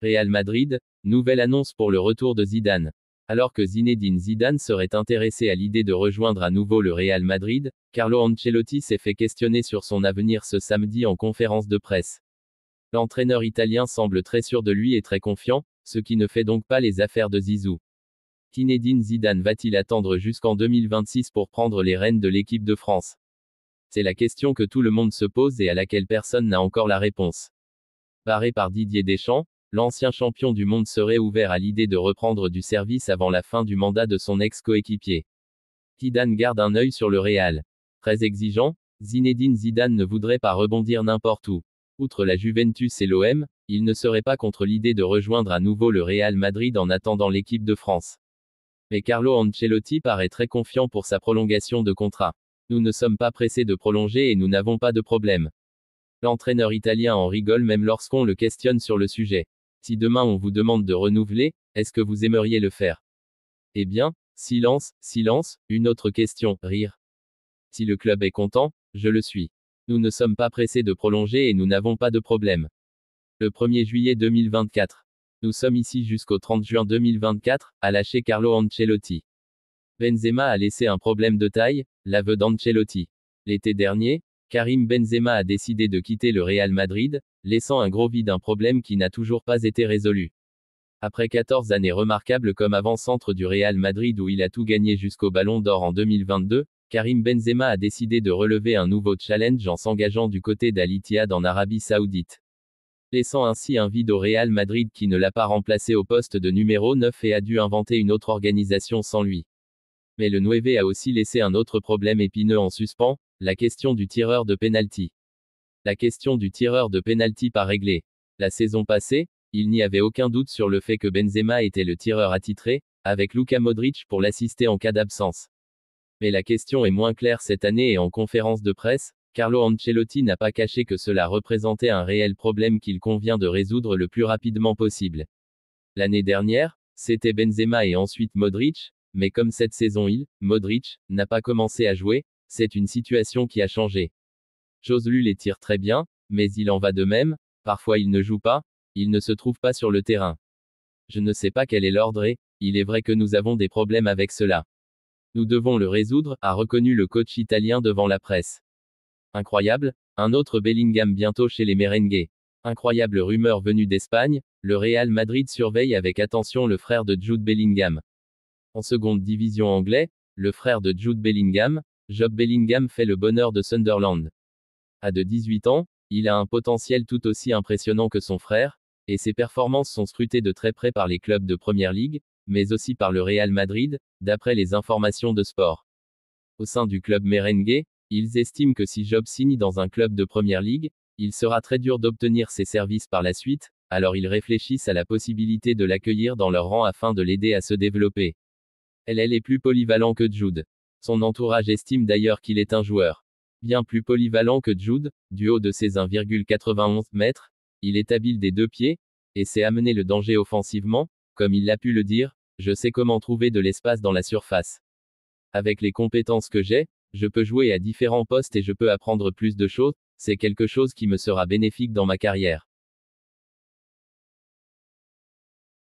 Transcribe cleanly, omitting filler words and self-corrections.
Real Madrid, nouvelle annonce pour le retour de Zidane. Alors que Zinedine Zidane serait intéressé à l'idée de rejoindre à nouveau le Real Madrid, Carlo Ancelotti s'est fait questionner sur son avenir ce samedi en conférence de presse. L'entraîneur italien semble très sûr de lui et très confiant, ce qui ne fait donc pas les affaires de Zizou. Zinedine Zidane va-t-il attendre jusqu'en 2026 pour prendre les rênes de l'équipe de France? C'est la question que tout le monde se pose et à laquelle personne n'a encore la réponse. Barré par Didier Deschamps, l'ancien champion du monde serait ouvert à l'idée de reprendre du service avant la fin du mandat de son ex-coéquipier. Zidane garde un œil sur le Real. Très exigeant, Zinedine Zidane ne voudrait pas rebondir n'importe où. Outre la Juventus et l'OM, il ne serait pas contre l'idée de rejoindre à nouveau le Real Madrid en attendant l'équipe de France. Mais Carlo Ancelotti paraît très confiant pour sa prolongation de contrat. Nous ne sommes pas pressés de prolonger et nous n'avons pas de problème. L'entraîneur italien en rigole même lorsqu'on le questionne sur le sujet. Si demain on vous demande de renouveler, est-ce que vous aimeriez le faire? Eh bien, silence, silence, une autre question, rire. Si le club est content, je le suis. Nous ne sommes pas pressés de prolonger et nous n'avons pas de problème. Le 1er juillet 2024. Nous sommes ici jusqu'au 30 juin 2024, a lâché Carlo Ancelotti. Benzema a laissé un problème de taille, l'aveu d'Ancelotti. L'été dernier, Karim Benzema a décidé de quitter le Real Madrid, laissant un gros vide, un problème qui n'a toujours pas été résolu. Après 14 années remarquables comme avant-centre du Real Madrid où il a tout gagné jusqu'au Ballon d'Or en 2022, Karim Benzema a décidé de relever un nouveau challenge en s'engageant du côté d'Al Ittihad en Arabie Saoudite. Laissant ainsi un vide au Real Madrid qui ne l'a pas remplacé au poste de numéro 9 et a dû inventer une autre organisation sans lui. Mais le 9 a aussi laissé un autre problème épineux en suspens, la question du tireur de penalty. La question du tireur de penalty pas réglée. La saison passée, il n'y avait aucun doute sur le fait que Benzema était le tireur attitré, avec Luka Modric pour l'assister en cas d'absence. Mais la question est moins claire cette année et en conférence de presse, Carlo Ancelotti n'a pas caché que cela représentait un réel problème qu'il convient de résoudre le plus rapidement possible. L'année dernière, c'était Benzema et ensuite Modric, mais comme cette saison Modric, n'a pas commencé à jouer, c'est une situation qui a changé. Joselu les tire très bien, mais il en va de même, parfois il ne joue pas, il ne se trouve pas sur le terrain. Je ne sais pas quel est l'ordre et, il est vrai que nous avons des problèmes avec cela. Nous devons le résoudre, a reconnu le coach italien devant la presse. Incroyable, un autre Bellingham bientôt chez les merengues. Incroyable rumeur venue d'Espagne, le Real Madrid surveille avec attention le frère de Jude Bellingham. En seconde division anglaise, le frère de Jude Bellingham, Job Bellingham fait le bonheur de Sunderland. À de 18 ans, il a un potentiel tout aussi impressionnant que son frère, et ses performances sont scrutées de très près par les clubs de Première Ligue, mais aussi par le Real Madrid, d'après les informations de sport. Au sein du club merengue, ils estiment que si Job signe dans un club de Première Ligue, il sera très dur d'obtenir ses services par la suite, alors ils réfléchissent à la possibilité de l'accueillir dans leur rang afin de l'aider à se développer. Elle est plus polyvalent que Jude. Son entourage estime d'ailleurs qu'il est un joueur bien plus polyvalent que Jude, du haut de ses 1,91 mètres, il est habile des deux pieds, et sait amener le danger offensivement, comme il l'a pu le dire, je sais comment trouver de l'espace dans la surface. Avec les compétences que j'ai, je peux jouer à différents postes et je peux apprendre plus de choses, c'est quelque chose qui me sera bénéfique dans ma carrière.